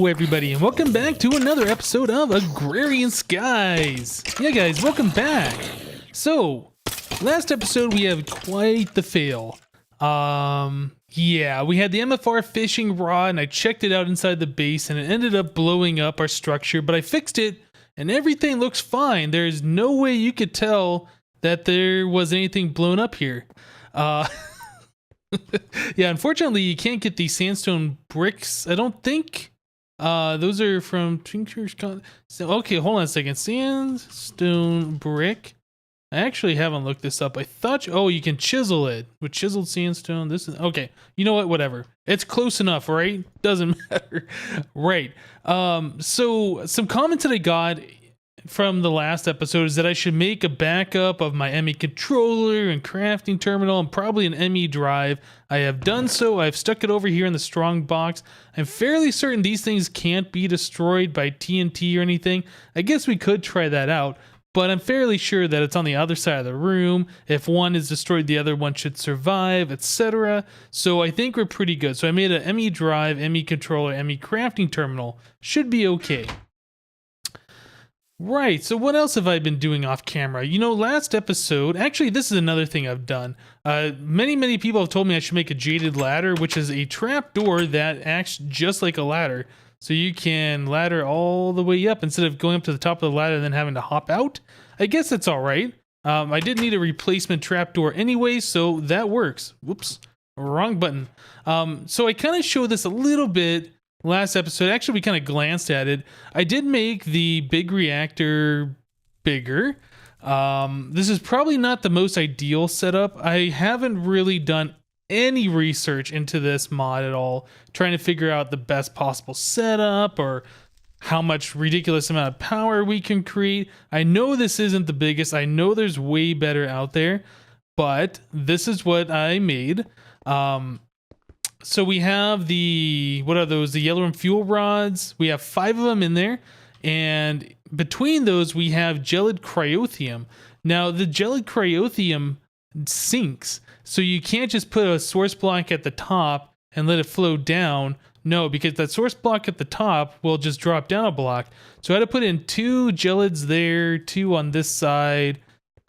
Hello everybody and welcome back to another episode of Agrarian Skies. Yeah guys, welcome back. So, last episode we have quite the fail. Yeah, we had the MFR fishing rod and I checked it out inside the base and it ended up blowing up our structure, but I fixed it and everything looks fine. There's no way you could tell that there was anything blown up here. Yeah, unfortunately, you can't get these sandstone bricks. I don't think. Those are from Tinctures. Okay, hold on a second. Sandstone brick. I actually haven't looked this up. I thought. Oh, you can chisel it with chiseled sandstone. This is okay. You know what? Whatever. It's close enough, right? Doesn't matter. Right. So some comments that I got from the last episode is that I should make a backup of my ME controller and crafting terminal and probably an ME drive. I have done so. I've stuck it over here in the strong box. I'm fairly certain these things can't be destroyed by TNT or anything. I guess we could try that out, but I'm fairly sure that it's on the other side of the room. If one is destroyed, the other one should survive, etc. So I think we're pretty good. So I made a ME drive, ME controller, ME crafting terminal. Should be okay. Right, so what else have I been doing off camera? You know, last episode, actually this is another thing I've done. Many people have told me I should make a jaded ladder, which is a trap door that acts just like a ladder. So you can ladder all the way up instead of going up to the top of the ladder and then having to hop out. I guess that's alright. I did need a replacement trapdoor anyway, so that works. Whoops, wrong button. So I kind of showed this a little bit last episode. Actually, we kind of glanced at it. I did make the big reactor bigger. This is probably not the most ideal setup. I haven't really done any research into this mod at all, trying to figure out the best possible setup or how much ridiculous amount of power we can create. I know this isn't the biggest. I know there's way better out there, but this is what I made. So we have the, what are those? The yellow and fuel rods. We have 5 of them in there. And between those, we have gelid cryothium. Now, the gelid cryothium sinks. So you can't just put a source block at the top and let it flow down. No, because that source block at the top will just drop down a block. So I had to put in 2 gelids there, 2 on this side,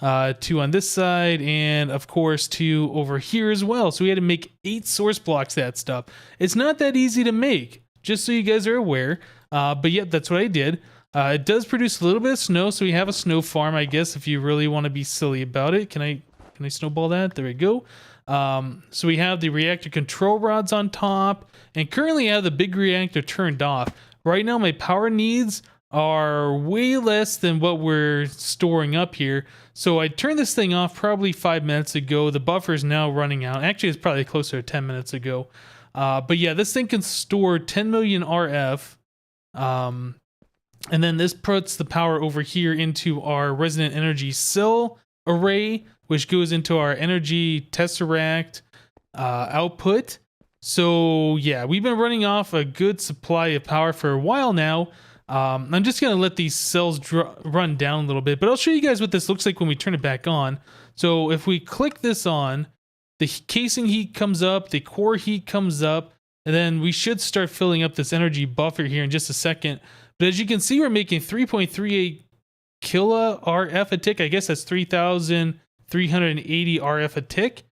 2 on this side, and of course 2 over here as well. So we had to make 8 source blocks of that stuff. It's not that easy to make, just so you guys are aware. But yeah, that's what I did. It does produce a little bit of snow, so we have a snow farm, I guess, if you really want to be silly about it. Can I snowball that? There we go. So we have the reactor control rods on top, and currently I have the big reactor turned off. Right now my power needs are way less than what we're storing up here. So I turned this thing off probably 5 minutes ago. The buffer is now running out. Actually, it's probably closer to 10 minutes ago. But yeah, this thing can store 10 million RF. And then this puts the power over here into our resident energy cell array, which goes into our energy tesseract output. So yeah, we've been running off a good supply of power for a while now. I'm just going to let these cells run down a little bit, but I'll show you guys what this looks like when we turn it back on. So if we click this on, the casing heat comes up, the core heat comes up, and then we should start filling up this energy buffer here in just a second. But as you can see, we're making 3.38 kilo RF a tick. I guess that's 3,380 RF a tick.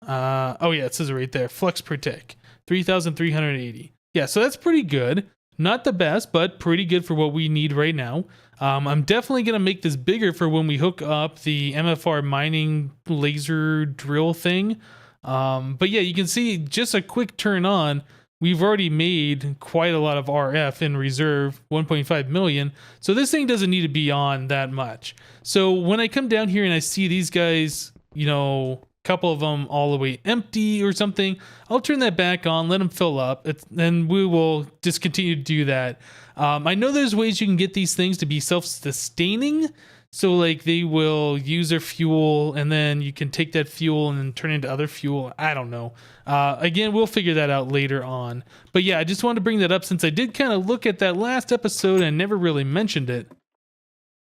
Oh yeah, it says it right there. Flux per tick, 3,380. Yeah, so that's pretty good. Not the best, but pretty good for what we need right now. I'm definitely going to make this bigger for when we hook up the MFR mining laser drill thing. But yeah, you can see just a quick turn on. We've already made quite a lot of RF in reserve, 1.5 million. So this thing doesn't need to be on that much. So when I come down here and I see these guys, you know, couple of them all the way empty or something, I'll turn that back on, let them fill up, and we will just continue to do that. I know there's ways you can get these things to be self-sustaining, so like they will use their fuel and then you can take that fuel and then turn it into other fuel. I don't know. Again, we'll figure that out later on. But yeah, I just wanted to bring that up since I did kind of look at that last episode and never really mentioned it.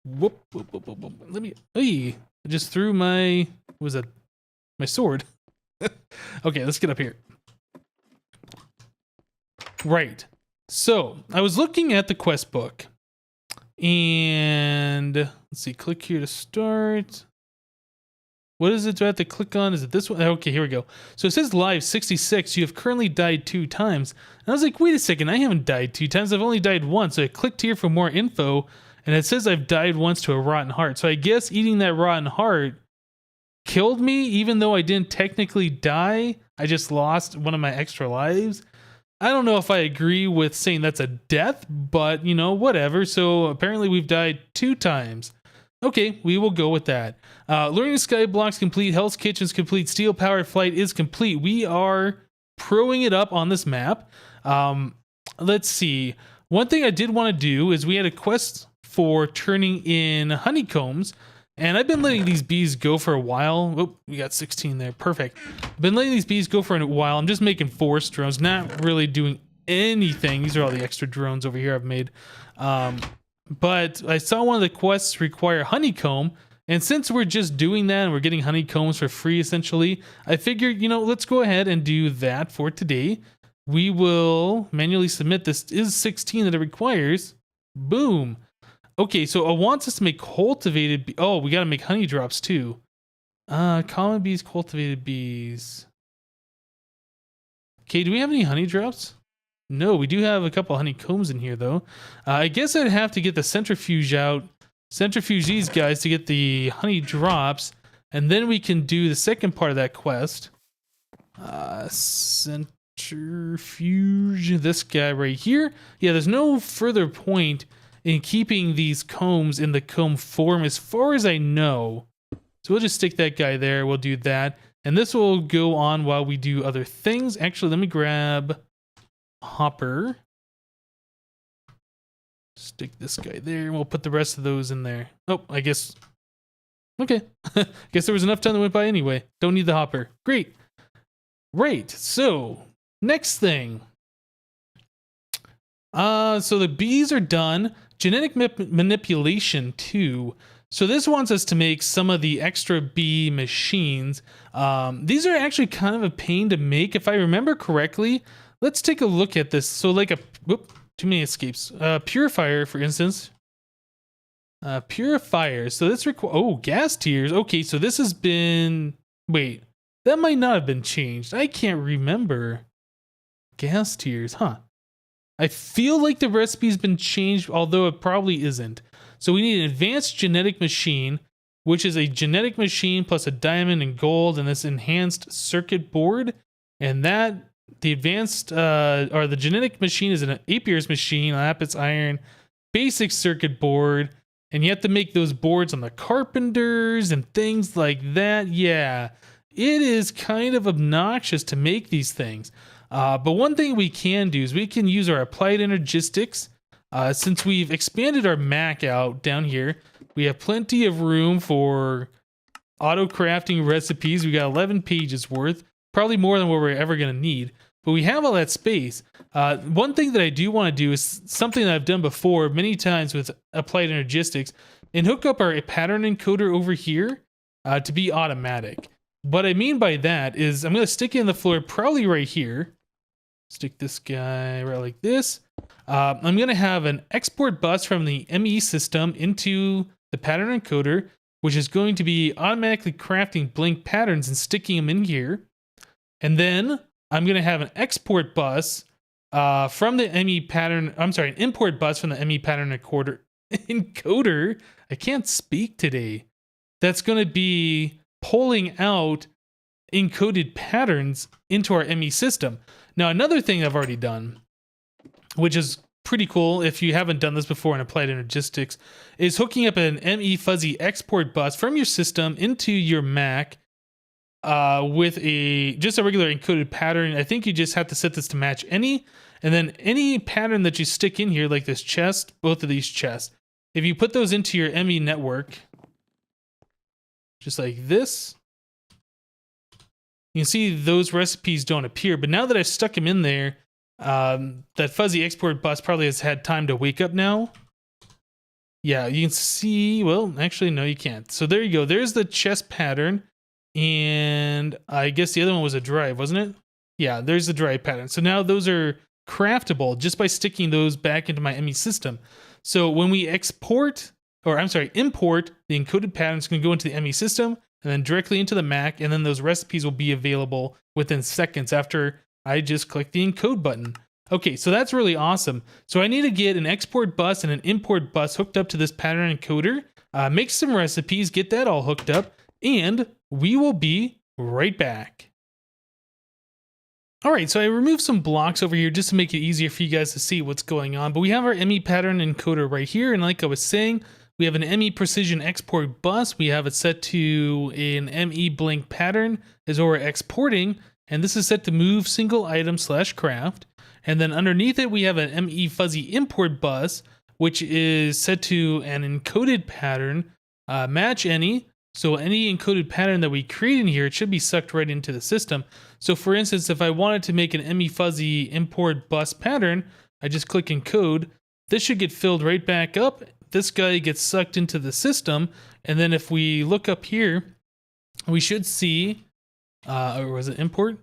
Whoop. Let me, hey, I just threw my, what was that? My sword. Okay, let's get up here. Right. So I was looking at the quest book, and let's see, click here to start. What is it? Do I have to click on? Is it this one? Okay, here we go. So it says live 66. You have currently died 2 times. And I was like, wait a second, I haven't died 2 times. I've only died once. So I clicked here for more info, and it says I've died once to a rotten heart. So I guess eating that rotten heart killed me, even though I didn't technically die. I just lost one of my extra lives. I don't know if I agree with saying that's a death, but, you know, whatever. So apparently we've died 2 times. Okay, we will go with that. Learning Sky Blocks complete. Hell's Kitchen's complete. Steel Powered Flight is complete. We are proing it up on this map. Let's see. One thing I did want to do is we had a quest for turning in honeycombs. And I've been letting these bees go for a while. Oh, we got 16 there. Perfect. Been letting these bees go for a while. I'm just making force drones, not really doing anything. These are all the extra drones over here I've made. But I saw one of the quests require honeycomb. And since we're just doing that and we're getting honeycombs for free, essentially, I figured, you know, let's go ahead and do that for today. We will manually submit. This is 16 that it requires. Boom. Okay, so it wants us to make cultivated oh, we got to make honey drops too. Common bees, cultivated bees. Okay, do we have any honey drops? No, we do have a couple honeycombs in here though. I guess I'd have to get the centrifuge out. Centrifuge these guys to get the honey drops. And then we can do the second part of that quest. Centrifuge this guy right here. Yeah, there's no further point in keeping these combs in the comb form as far as I know. So we'll just stick that guy there. We'll do that. And this will go on while we do other things. Actually, let me grab hopper. Stick this guy there. And we'll put the rest of those in there. Oh, I guess. Okay. Guess there was enough time that went by anyway. Don't need the hopper. Great. Right. So, next thing. So the bees are done. Genetic manipulation too. So this wants us to make some of the extra bee machines. These are actually kind of a pain to make. If I remember correctly, let's take a look at this. So like too many escapes. Purifier, for instance. Purifier. So this gas tiers. Okay, so this has been, wait, that might not have been changed. I can't remember. Gas tiers, huh? I feel like the recipe's been changed, although it probably isn't. So we need an advanced genetic machine, which is a genetic machine plus a diamond and gold and this enhanced circuit board. And that, the advanced, or the genetic machine is an apiary's machine, lapis iron, basic circuit board. And you have to make those boards on the carpenters and things like that. Yeah, it is kind of obnoxious to make these things. But one thing we can do is we can use our applied energistics. Since we've expanded our Mac out down here, we have plenty of room for auto crafting recipes. We got 11 pages worth, probably more than what we're ever going to need. But we have all that space. One thing that I do want to do is something that I've done before many times with applied energistics, and hook up our pattern encoder over here to be automatic. What I mean by that is I'm going to stick it in the floor, probably right here. Stick this guy right like this. I'm going to have an export bus from the ME system into the pattern encoder, which is going to be automatically crafting blank patterns and sticking them in here. And then I'm going to have an export bus from the ME pattern. I'm sorry, an import bus from the ME pattern encoder. I can't speak today. That's going to be pulling out encoded patterns into our ME system. Now, another thing I've already done, which is pretty cool if you haven't done this before in applied energistics, is hooking up an ME fuzzy export bus from your system into your Mac with just a regular encoded pattern. I think you just have to set this to match any, and then any pattern that you stick in here, like this chest, both of these chests, if you put those into your ME network, just like this, you can see those recipes don't appear. But now that I've stuck them in there, that fuzzy export bus probably has had time to wake up now. Yeah, you can see, well, actually, no, you can't. So there you go. There's the chest pattern. And I guess the other one was a drive, wasn't it? Yeah, there's the drive pattern. So now those are craftable just by sticking those back into my ME system. So when we import the encoded pattern, it's going to go into the ME system and then directly into the Mac, and then those recipes will be available within seconds after I just click the encode button. Okay, so that's really awesome. So I need to get an export bus and an import bus hooked up to this pattern encoder, make some recipes, get that all hooked up, and we will be right back. All right, so I removed some blocks over here just to make it easier for you guys to see what's going on. But we have our ME pattern encoder right here. And like I was saying, we have an ME precision export bus. We have it set to an ME blink pattern is what we're exporting. And this is set to move single item / craft. And then underneath it, we have an ME fuzzy import bus, which is set to an encoded pattern, match any. So any encoded pattern that we create in here, it should be sucked right into the system. So for instance, if I wanted to make an ME fuzzy import bus pattern, I just click encode. This should get filled right back up. This guy gets sucked into the system. And then if we look up here, we should see, or was it import?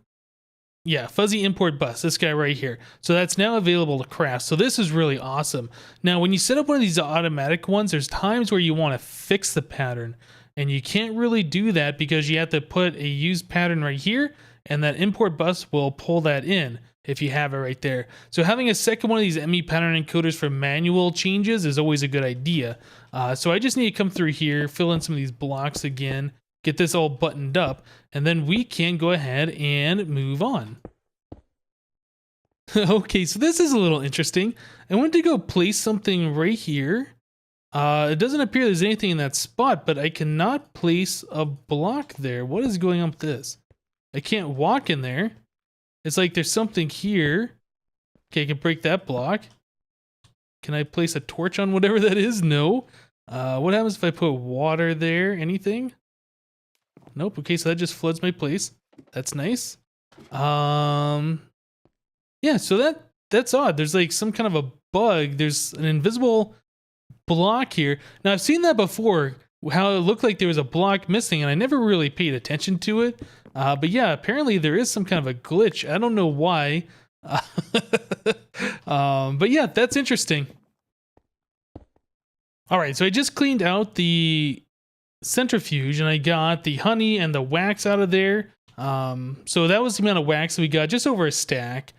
Yeah, fuzzy import bus, this guy right here. So that's now available to craft. So this is really awesome. Now, when you set up one of these automatic ones, there's times where you want to fix the pattern. And you can't really do that because you have to put a used pattern right here, and that import bus will pull that in if you have it right there. So having a second one of these ME pattern encoders for manual changes is always a good idea. So I just need to come through here, fill in some of these blocks again, get this all buttoned up, and then we can go ahead and move on. Okay, so this is a little interesting. I went to go place something right here. It doesn't appear there's anything in that spot, but I cannot place a block there. What is going on with this? I can't walk in there. It's like there's something here. Okay, I can break that block. Can I place a torch on whatever that is? No. What happens if I put water there? Anything? Nope. Okay, so that just floods my place. That's nice. Yeah, so that's odd. There's like some kind of a bug. There's an invisible block here. Now I've seen that before, how it looked like there was a block missing, and I never really paid attention to it. But yeah, apparently there is some kind of a glitch. I don't know why. But yeah, that's interesting. All right, so I just cleaned out the centrifuge, and I got the honey and the wax out of there. So that was the amount of wax that we got, just over a stack.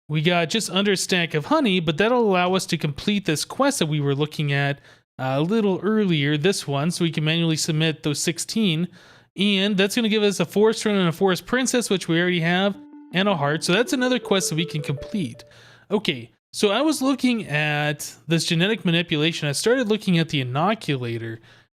We got just under a stack of honey, but that'll allow us to complete this quest that we were looking at a little earlier, this one, so we can manually submit those 16. And that's going to give us a forest run and a forest princess, which we already have, and a heart. So that's another quest that we can complete. Okay, so I was looking at this genetic manipulation. I started looking at the inoculator,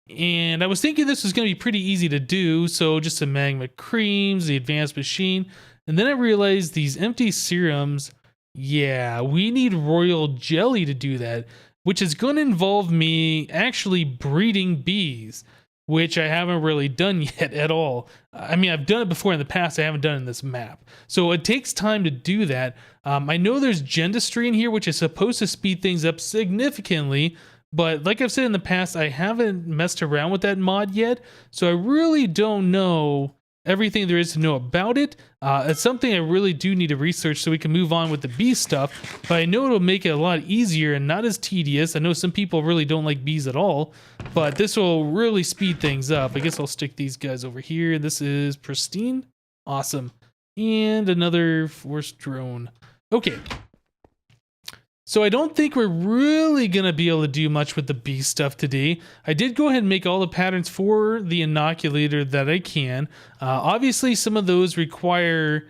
and I was thinking this was going to be pretty easy to do. So just some magma creams, the advanced machine. And then I realized these empty serums, yeah, we need royal jelly to do that, which is going to involve me actually breeding bees, which I haven't really done yet at all. I mean, I've done it before in the past. I haven't done it in this map. So it takes time to do that. I know there's gendistry in here, which is supposed to speed things up significantly. But like I've said in the past, I haven't messed around with that mod yet. So I really don't know everything there is to know about it. It's something I really do need to research so we can move on with the bee stuff, but I know it'll make it a lot easier and not as tedious. I know some people really don't like bees at all, but this will really speed things up. I guess I'll stick these guys over here. This is pristine. Awesome. And another force drone. Okay. So I don't think we're really going to be able to do much with the bee stuff today. I did go ahead and make all the patterns for the inoculator that I can. Obviously, some of those require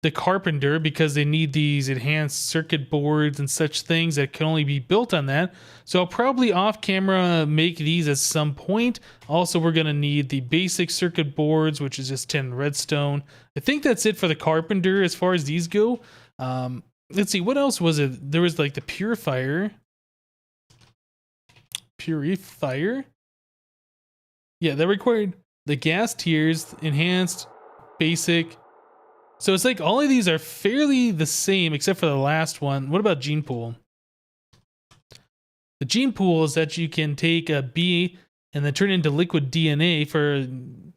the carpenter because they need these enhanced circuit boards and such things that can only be built on that. So I'll probably off camera make these at some point. Also, we're going to need the basic circuit boards, which is just 10 redstone. I think that's it for the carpenter as far as these go. Let's see, what else was it? There was like the purifier. Purifier? Yeah, that required the gas tiers, enhanced, basic. So it's like all of these are fairly the same except for the last one. What about gene pool? The gene pool is that you can take a bee and then turn it into liquid DNA for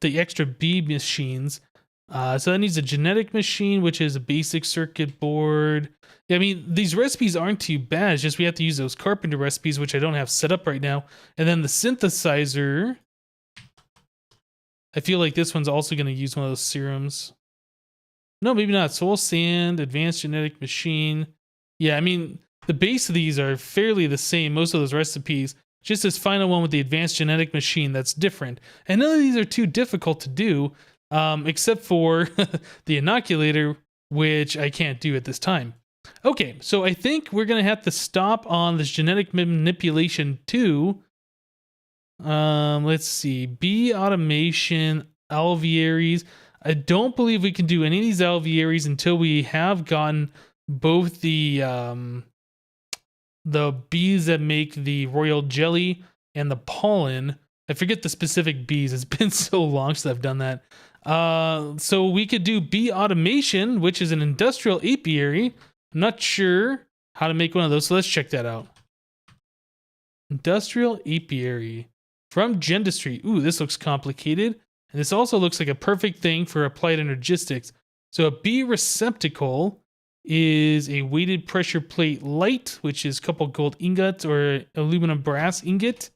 the extra bee machines. So that needs a genetic machine, which is a basic circuit board. Yeah, I mean, these recipes aren't too bad. It's just we have to use those carpenter recipes, which I don't have set up right now. And then the synthesizer. I feel like this one's also going to use one of those serums. No, maybe not. Soul sand, advanced genetic machine. Yeah, I mean, the base of these are fairly the same, most of those recipes. Just this final one with the advanced genetic machine that's different. And none of these are too difficult to do, except for the inoculator, which I can't do at this time. Okay, so I think we're going to have to stop on this genetic manipulation too. Let's see. Bee automation, alvearies. I don't believe we can do any of these alvearies until we have gotten both the bees that make the royal jelly and the pollen. I forget the specific bees. It's been so long since I've done that. So we could do bee automation, which is an industrial apiary. I'm not sure how to make one of those, so let's check that out. Industrial apiary from Gendustry. Ooh, this looks complicated. And this also looks like a perfect thing for applied energistics. So a bee receptacle is a weighted pressure plate light, which is a couple gold ingots or aluminum brass ingot.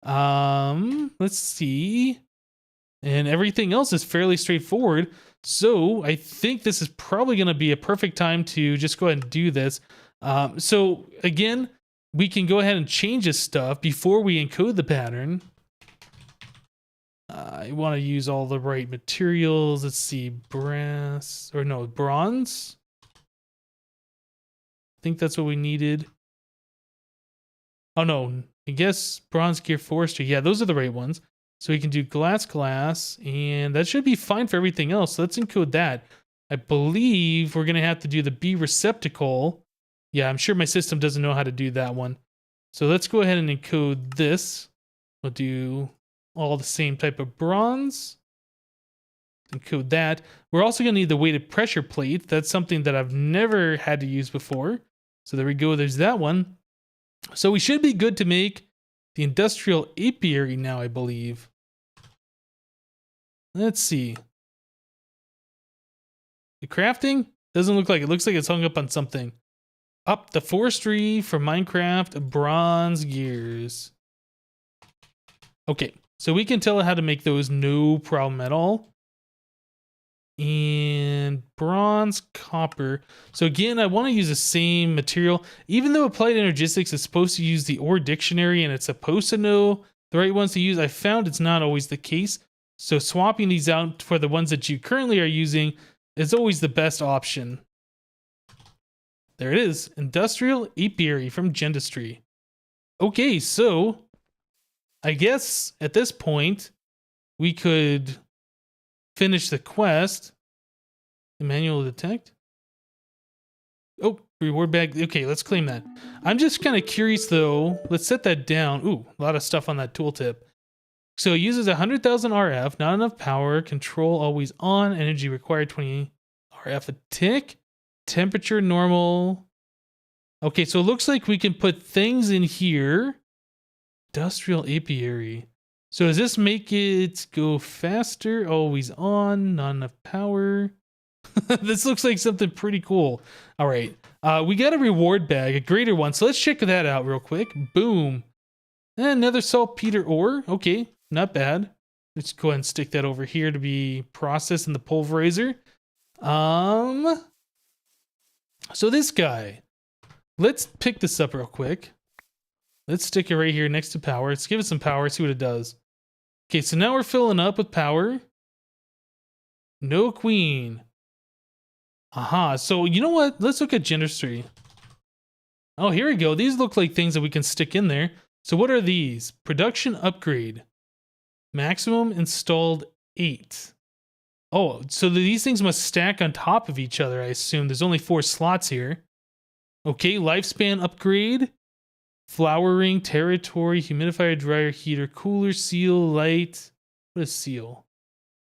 Let's see. And everything else is fairly straightforward. So I think this is probably going to be a perfect time to just go ahead and do this. So again, we can go ahead and change this stuff before we encode the pattern. I want to use all the right materials. Let's see, bronze. I think that's what we needed. Oh no, I guess bronze gear forestry. Yeah, those are the right ones. So we can do glass, and that should be fine for everything else. So let's encode that. I believe we're going to have to do the bee receptacle. Yeah, I'm sure my system doesn't know how to do that one. So let's go ahead and encode this. We'll do all the same type of bronze. Encode that. We're also going to need the weighted pressure plate. That's something that I've never had to use before. So there we go. There's that one. So we should be good to make the industrial apiary now, I believe. Let's see. The crafting doesn't look like it. Looks like it's hung up on something. Up the forestry for Minecraft bronze gears. Okay, so we can tell it how to make those, no problem at all. And bronze, copper. So again, I want to use the same material. Even though Applied Energistics is supposed to use the ore dictionary and it's supposed to know the right ones to use, I found it's not always the case. So swapping these out for the ones that you currently are using is always the best option. There it is. Industrial apiary from Gendustry. Okay, so I guess at this point we could finish the quest. Manual detect. Oh, reward bag. Okay, let's claim that. I'm just kind of curious though. Let's set that down. Ooh, a lot of stuff on that tooltip. So it uses 100,000 RF, not enough power, control always on, energy required 20 RF a tick, temperature normal. Okay, so it looks like we can put things in here. Industrial apiary. So does this make it go faster? Always on, not enough power. This looks like something pretty cool. All right. We got a reward bag, a greater one. So let's check that out real quick. Boom. And another saltpeter ore. Okay, not bad. Let's go ahead and stick that over here to be processed in the pulverizer. So this guy. Let's pick this up real quick. Let's stick it right here next to power. Let's give it some power, see what it does. Okay, so now we're filling up with power. No queen. Aha, so you know what? Let's look at Gendustry. Oh, here we go. These look like things that we can stick in there. So what are these? Production upgrade. Maximum installed 8. Oh, so these things must stack on top of each other, I assume. There's only 4 slots here. Okay, lifespan upgrade. Flowering, territory, humidifier, dryer, heater, cooler, seal, light. What is seal?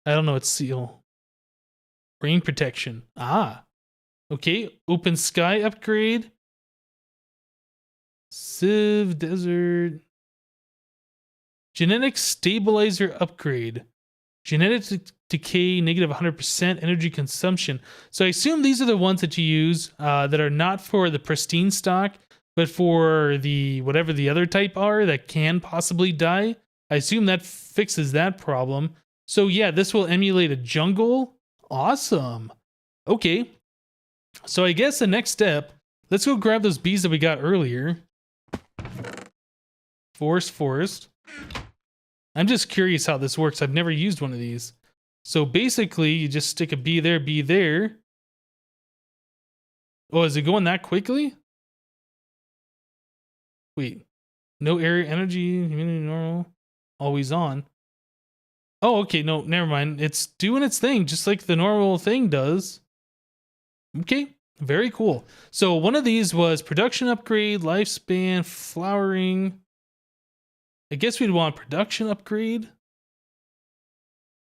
I don't know what's seal. Rain protection. Ah. Okay, open sky upgrade. Civ, desert. Genetic stabilizer upgrade. Genetic decay, negative 100% energy consumption. So I assume these are the ones that you use that are not for the pristine stock, but for the whatever the other type are that can possibly die. I assume that fixes that problem. So yeah, this will emulate a jungle. Awesome. Okay. So I guess the next step, let's go grab those bees that we got earlier. Forest. I'm just curious how this works. I've never used one of these. So basically, you just stick a bee there. Oh, is it going that quickly? Wait. No area energy, humidity normal, always on. Oh, okay, no, never mind. It's doing its thing, just like the normal thing does. Okay, very cool. So one of these was production upgrade, lifespan, flowering. I guess we'd want production upgrade.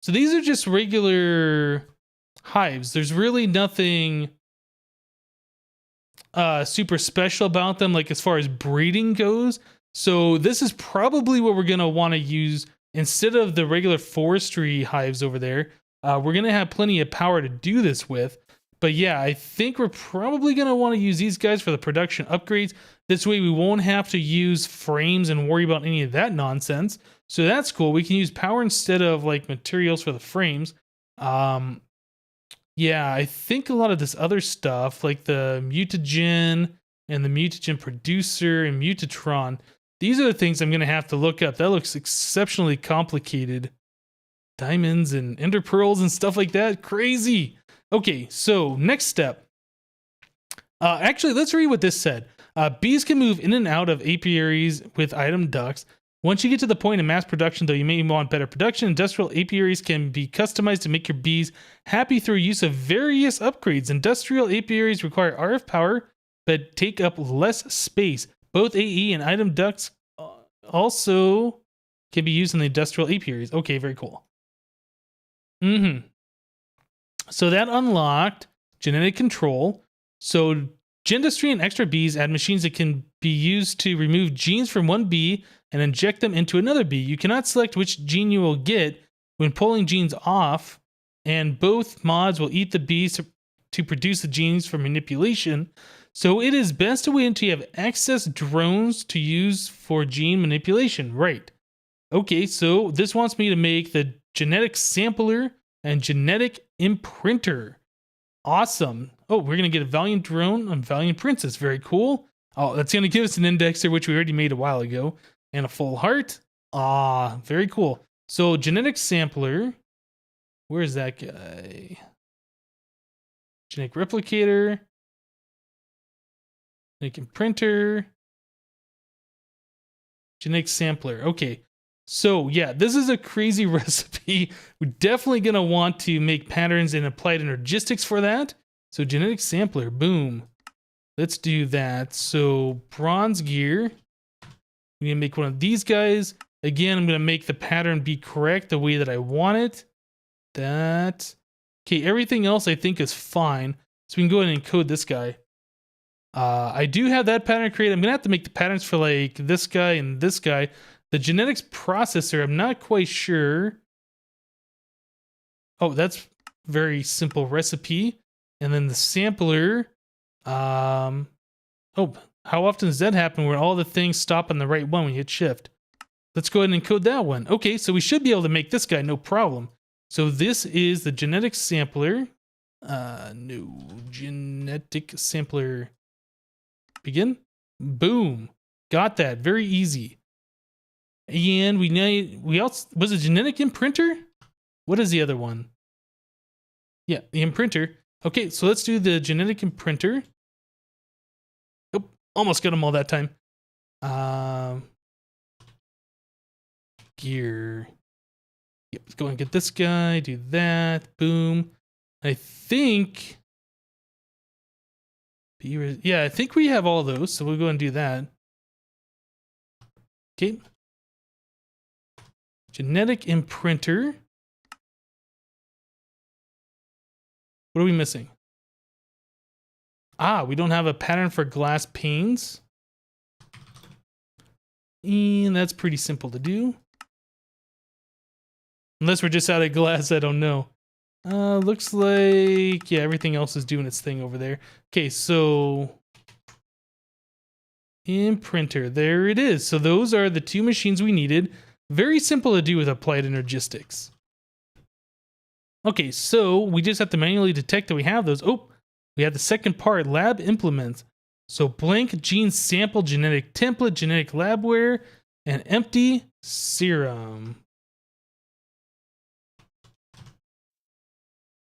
So these are just regular hives. There's really nothing super special about them, like as far as breeding goes. So this is probably what we're going to want to use instead of the regular forestry hives over there. We're going to have plenty of power to do this with. But yeah, I think we're probably going to want to use these guys for the production upgrades. This way we won't have to use frames and worry about any of that nonsense. So that's cool. We can use power instead of like materials for the frames. Yeah, I think a lot of this other stuff, like the mutagen and the mutagen producer and mutatron, these are the things I'm going to have to look up. That looks exceptionally complicated. Diamonds and ender pearls and stuff like that. Crazy. Okay, so next step. Actually, let's read what this said. Bees can move in and out of apiaries with item ducts. Once you get to the point of mass production, though, you may want better production. Industrial apiaries can be customized to make your bees happy through use of various upgrades. Industrial apiaries require RF power, but take up less space. Both AE and item ducts also can be used in the industrial apiaries. Okay, very cool. So that unlocked genetic control. So Gendustry and extra bees add machines that can be used to remove genes from one bee and inject them into another bee. You cannot select which gene you will get when pulling genes off, and both mods will eat the bees to produce the genes for manipulation. So it is best to wait until you have excess drones to use for gene manipulation. Right. Okay, so this wants me to make the genetic sampler and genetic imprinter. Awesome. Oh, we're going to get a Valiant drone and Valiant princess. Very cool. Oh, that's going to give us an indexer, which we already made a while ago. And a full heart. Ah, very cool. So genetic sampler. Where's that guy? Genetic replicator. Genetic imprinter. Genetic sampler. Okay. So yeah, this is a crazy recipe. We're definitely going to want to make patterns and applied energistics for that. So genetic sampler, boom. Let's do that. So bronze gear. We're going to make one of these guys. Again, I'm going to make the pattern be correct the way that I want it. That. Okay, everything else I think is fine. So we can go ahead and encode this guy. I do have that pattern created. I'm going to have to make the patterns for like this guy and this guy. The genetics processor, I'm not quite sure. Oh, that's very simple recipe. And then the sampler. Oh, how often does that happen where all the things stop on the right one when you hit shift? Let's go ahead and encode that one. Okay, so we should be able to make this guy, no problem. So this is the genetic sampler. No, genetic sampler. Begin. Boom. Got that. Very easy. And we also, was it genetic imprinter? What is the other one? Yeah, the imprinter. Okay, so let's do the genetic imprinter. Oh, almost got them all that time. Gear. Yep, let's go and get this guy, do that, boom. I think, yeah, I think we have all those, so we'll go and do that. Okay. Genetic imprinter. What are we missing? Ah, we don't have a pattern for glass panes. And that's pretty simple to do. Unless we're just out of glass, I don't know. Looks like, yeah, everything else is doing its thing over there. Okay, so imprinter, there it is. So those are the two machines we needed. Very simple to do with applied energistics. Okay, so we just have to manually detect that we have those. Oh, we have the second part, lab implements. So blank gene sample, genetic template, genetic labware, and empty serum.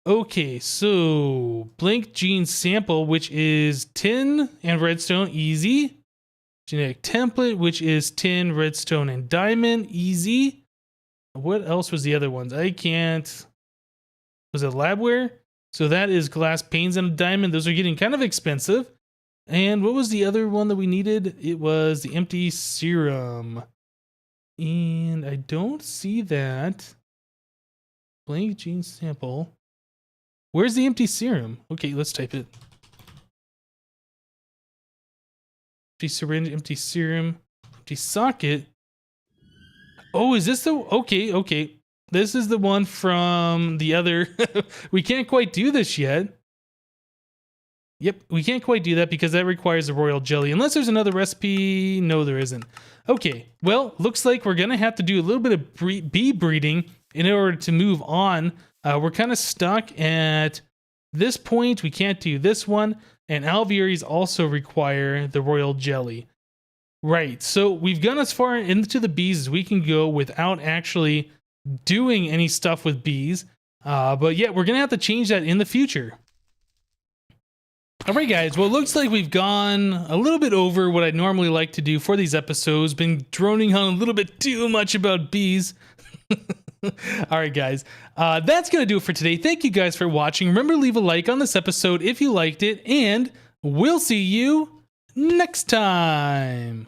Okay, so blank gene sample, which is tin and redstone, easy. Genetic template, which is tin, redstone, and diamond, easy. What else was the other ones? I can't. Was it labware? So that is glass panes and a diamond. Those are getting kind of expensive. And what was the other one that we needed? It was the empty serum. And I don't see that. Blank gene sample. Where's the empty serum? Okay, let's type it. Empty syringe, empty serum, empty socket. Oh, is this the... Okay. This is the one from the other... We can't quite do this yet. Yep, we can't quite do that because that requires a royal jelly. Unless there's another recipe. No, there isn't. Okay, well, looks like we're going to have to do a little bit of bee breeding in order to move on. We're kind of stuck at this point. We can't do this one. And aviaries also require the royal jelly. Right, so we've gone as far into the bees as we can go without actually doing any stuff with bees. But yeah, we're going to have to change that in the future. Alright guys, well it looks like we've gone a little bit over what I'd normally like to do for these episodes. Been droning on a little bit too much about bees. Alright guys, that's going to do it for today. Thank you guys for watching. Remember to leave a like on this episode if you liked it, and we'll see you next time.